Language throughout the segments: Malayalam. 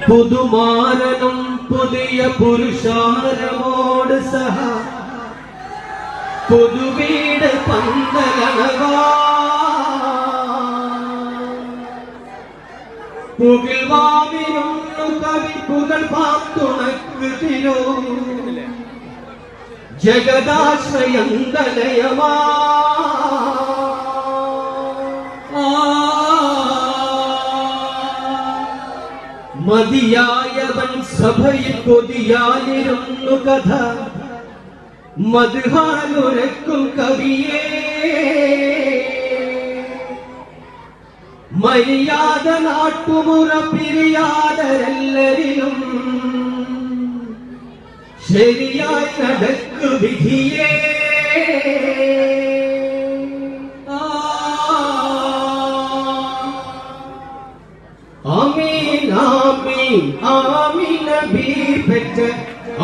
പുതുമാരനും പുതിയ പുരുഷാരമോട് സഹ പുതുവീട് പന്തലണവാ പുകഴ്വാമിരുന്നു കവി പുകൾ പാത്തുണക്ക് തിരോ ജഗദാശ്രയന്തലയമാ മതിയായവൻ സഭയിൽ കൊതിയായിരുന്നു കഥ മദ്ഹാലുരക്കും കവിയേ മര്യാദ നാട്ടുമുറ പിരിയാതരെല്ലരിലും ശരിയായി നടക്കു വിധിയേ ആമീൻ ആമീൻ ആമീൻ നബി പെറ്റ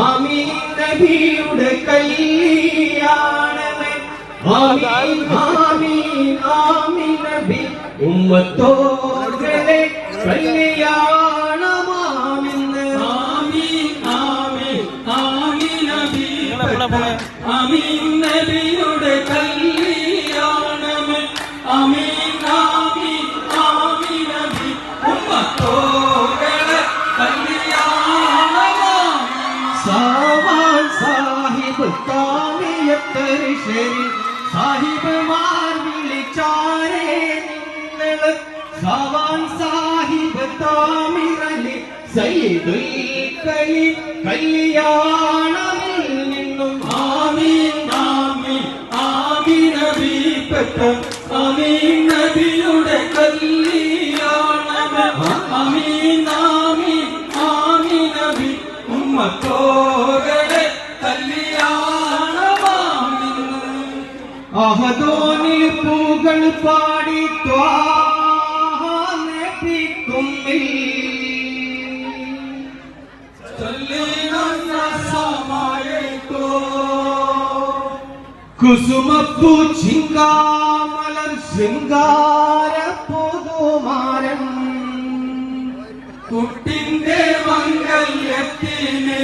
ആമീൻ നബിയുടെ കല്യാണമേ ആമീൻ ആമീൻ ആമീൻ നബി ഉമ്മത്തോടെ കല്യാണമാമിന്ന് ആമീൻ ആമീൻ ആമീൻ നബി ആമീൻ നബിയുടെ കല്യാണമേ ആമീൻ ആമീൻ ആമീൻ നബി ഉമ്മത്തോടെ കല്യാണമാമിന്ന് സവാൻ സാഹിബ് കാമിയത്തരിശരി സാഹിബ് മാർ വിളിച്ചാരേ സവാൻ സാഹിബ് താമിറലി സയ്യിദുൽ കലി കല്യാണമിൽ നിന്നും ആമീൻ ആമീൻ ആമീൻ നബി പെട്ട ആമീൻ നബിയുടെ കല്യാണമേ ആമീൻ ആമീൻ ആമീൻ നബി ഉമ്മത്തോടെ കല്യാണമാമിന്ന് അഹദോനിൽ പൂകൾ പാടി കുസുമപ്പൂ ചിങ്കാമലർ ശൃംഗാര പുതുമാരൻ കുട്ടിന്റെ മംഗല്യത്തിന്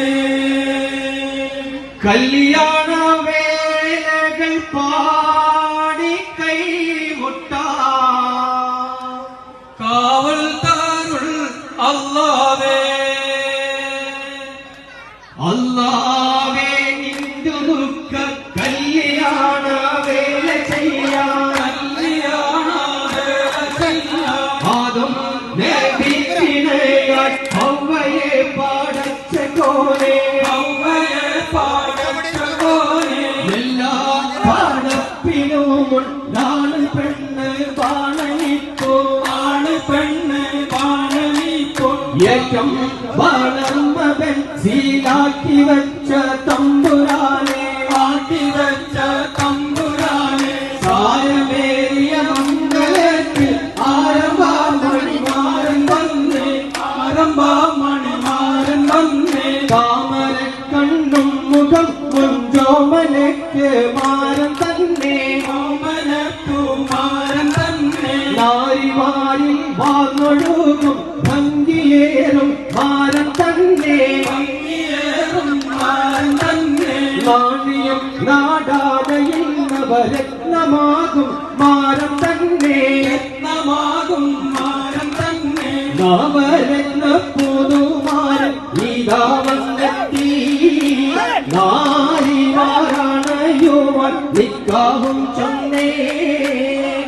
കല്യാണ വേലകൾ പാടി കൈമുട്ട കാവൽ താരുൾ അല്ലാവേ അല്ലാവേ നിന്റെ ദുഃഖ കല്യാണ വേല ചെയ്യാൻ ആദം നബിയിനെയായി ഹവ്വയെ പടച്ച കോനെ എല്ലാ പടപ്പിനുമുണ്ടാണ് പെണ്ണ് വാണനിപ്പോ ഏറ്റം വളർന്നവൻ സീലാക്കി വെച്ച തമ്പുരാനെ സാരമേറിയ മംഗളത്തിൽ ആരംഭമണിമാരൻ വന്നേ താമര കണ്ണും മുഖം മുഞ്ചോമനയ്ക്ക് മാരൻ തന്നെ നാരിമാരിൽ വാങ്ങൊഴുകും ഭംഗിയേറും മാരൻ തന്നെ നാണ്യം നാടാനയിൽ നവരത്നമാകും മാരൻ തന്നെ നവരത്ന പുതുമാരൻ ഇതാ വന്നെത്തി നാരിമാരണയുവാൻ നിക്കാവും ചൊന്നേ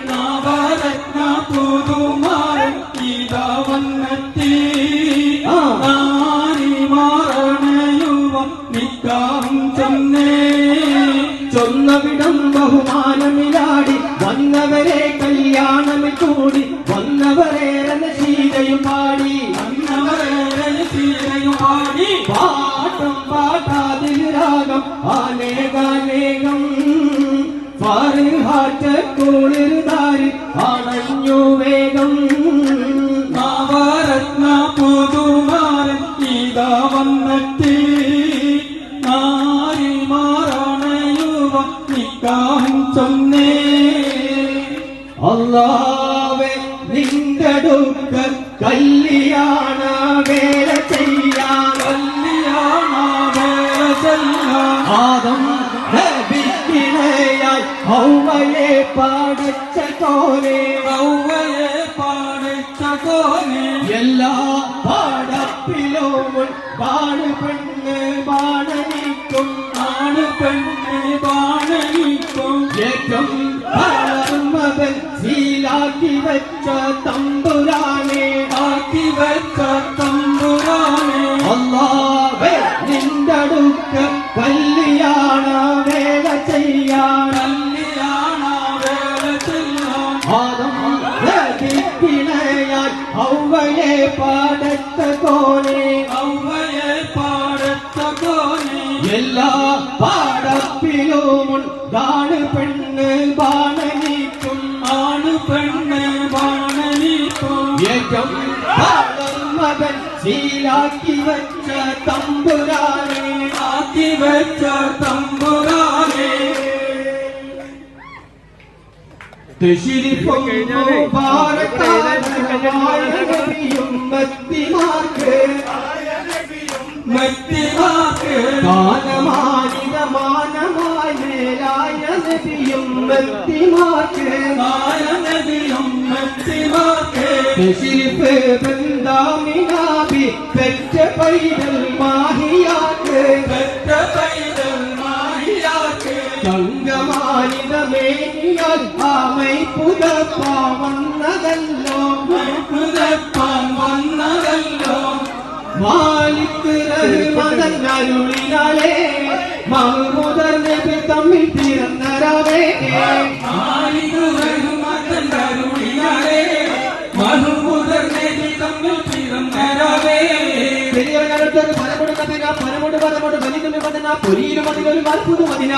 നവരത്ന പുതുമാരൻ ഇതാ വന്നെത്തി നാരിമാരണയുവാൻ നിക്കാവും ചൊന്നേ ചൊന്നവിടം ബഹുമാനമിലാടി വന്നവരെ കല്യാണമിൽ കൂടി വന്നവരേറെ ശീലയും പാടി പാട്ടും പാട്ടാതിൽ രാഗം അനേകാനേകം കുളിർതാരി അണഞ്ഞു വേഗം നവരത്ന പുതുമാരൻ ഇതാ വന്നെത്തി നാരിമാരണയുവാൻ നിക്കാഹും ചൊന്നേ അല്ലാഹുവേ നിന്റെ അടുക്ക കല്യാണ വേല ചെയ്യാൻ കല്യാണ വേല ചെല്ലാൻ ആദം നബിക്കിണയായി ഹൗവയെ പടച്ച കോനെ ഔവയെ പാടിച്ച കോനെ എല്ലാ പാടപ്പിലും പാട് പെണ്ണ് പാടനിക്കും ആണ് പെണ്ണ് ബാണനിക്കും ഏറ്റം വളർമവൻ ശീലാക്കി വെച്ച തമ്പുരാനെ ആക്കി വെച്ച തമ്പുരാനെ അല്ലാഹുവേ നിന്റെ അടുക്ക കല്യാണ വേല ചെയ്യാൻ കല്യാണ വേല ചെല്ലാൻ ആദം നബിക്കിണയായി ഹൗവയെ പടച്ച കോനെ ഔവയെ പാടിച്ച കോനെ എല്ലാ പാടപ്പിലും ആണ് പെണ്ണ് ബാണനിക്കും ആണ് പെണ്ണ് ബാണനിക്കും ഏറ്റം മകൻ ശീലാക്കി വെച്ച തമ്പുരാനെ ആക്കി വെച്ച തമ്പുരാനെ തശ്രീഫും മുബാറക്കായ നബിയും മത്തിമാർക്ക് മത്തിമാർക്ക് മാനമായ മേലായ നബിയും മത്തിമാർക്ക് നബിയും മത്തിമാർക്ക് തശ്രീഫ് ബന്ദാമിനാബി പെറ്റ പൈതൽ മാഹിയാക്ക് പെറ്റ പൈതൽ മാഹിയാക്ക് തങ്കമാനിതമേനിയാൽ ആമൈ പുതപ്പാ വന്നതല്ലോ പുതപ്പാൻ വന്നതല്ലോ മാലിക് റഹ്മതൻ അരുളിനാലേ മഹ്മൂദർ നബി തമ്മിൽ പിറന്നരാവേ മഹ്മൂദർ നബി തമ്മിൽ പിറന്നരാവേ പെരിയവനടുത്തൊരു പരമുണ്ട് വലിതുമി വദന പൊരിയിലും അതിലൊരു അത്ഭുതം മദിന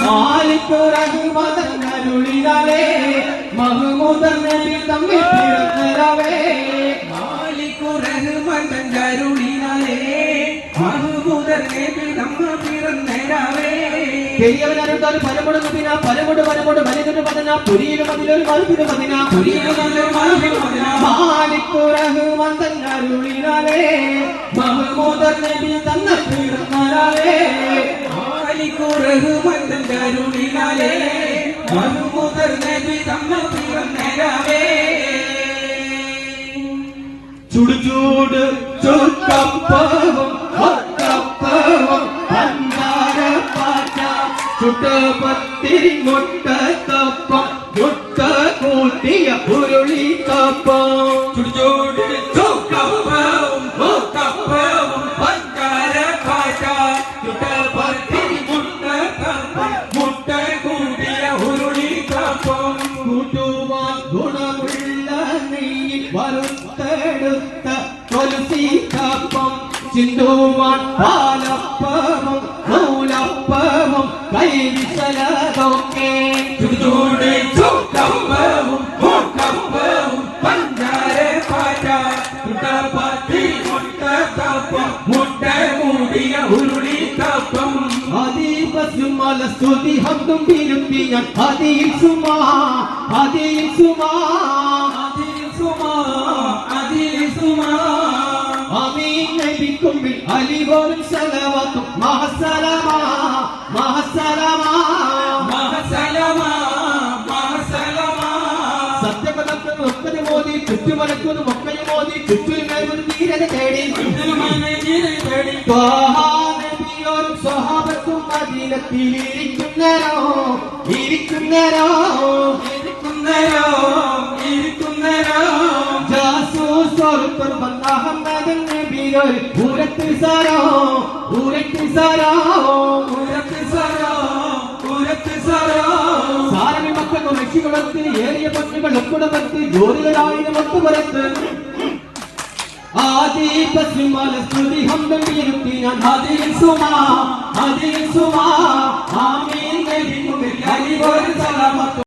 മാലിക് റഹ്മതൻ അരുളിനാലേ മഹ്മൂദർ നബി തമ്മിൽ പിറന്നരാവേ പെരിയവനടുത്തൊരു പരമുണ്ട് വലിതുമി വദന പൊരിയിലും അതിലൊരു അത്ഭുതം മദിന മാലിക് റഹ്മതൻ അരുളിനാലേ മഹ്മൂദർ നബി തന്ന പിറന്നരാവേ മഹ്മൂദർ നബി തമ്മിൽ പിറന്നരാവേ ചുടുചൂട് ചുട്ടപ്പവും ഒട്ടപ്പവും പഞ്ചാര പാറ്റ ചുട്ടപത്തിരി മുട്ടത്തപ്പം മുട്ട കൂട്ടിയ ഉരുളി തപ്പം ചുടുചൂട് ചുക്കപ്പവും മുക്കപ്പവും പഞ്ചാര പാറ്റ ചുട്ടപത്തിരി മുട്ടത്തപ്പം മുട്ട കൂട്ടിയ ഉരുളി തപ്പം കൂട്ടുവാൻ ഗുണമുള്ള നെയ്യിൽ വറുത്തെടുത്ത തുളസിക്കപ്പം ചിന്തുവാൻ പാലപ്പവും നൂലപ്പവും കൈവിശലതൊക്കെ ചുടുചൂട് ചുക്കപ്പവും മുക്കപ്പവും പഞ്ചാര പാറ്റ ചുട്ടപത്തിരി മുട്ടത്തപ്പം മുട്ട കൂടിയ ഉരുളി തപ്പം അതീപസുമല സ്തുതി ഹംദും വിരുത്തി ഞാൻ അതിൽ സുമാ ആമീൻ നബിക്കുമ്പിൽ അലിപോലും സലവാത്തും മഹസലമാ സത്യപദത്തിൽ ഒക്കനെ മോദി ചുറ്റുമലക്കുന്നു മക്കളെ മോദി ചുറ്റും തീരത തേടി നബിയോരും സ്വഹാബത്തും മദീനത്തിലിരിക്കുന്നേരോ ജാസൂസോർത്തർ വന്ന അഹമ്മദൻ നബിയോര് പൂരത്ത് സാരോ സാരമി മക്കൾ രക്ഷികളത്തിന് ഏറിയ പത്നികൾ ഒക്കുടമത്ത് ജോലികളായിരം ഒത്തുപുറത്ത് ആദീപസുമല സ്തുതി ഹംദം വിരുത്തി ഞാൻ അതിൽ സുമാ ആമീൻ നബിക്കുമ്പിൽ അലിപോലും സലാമത്തും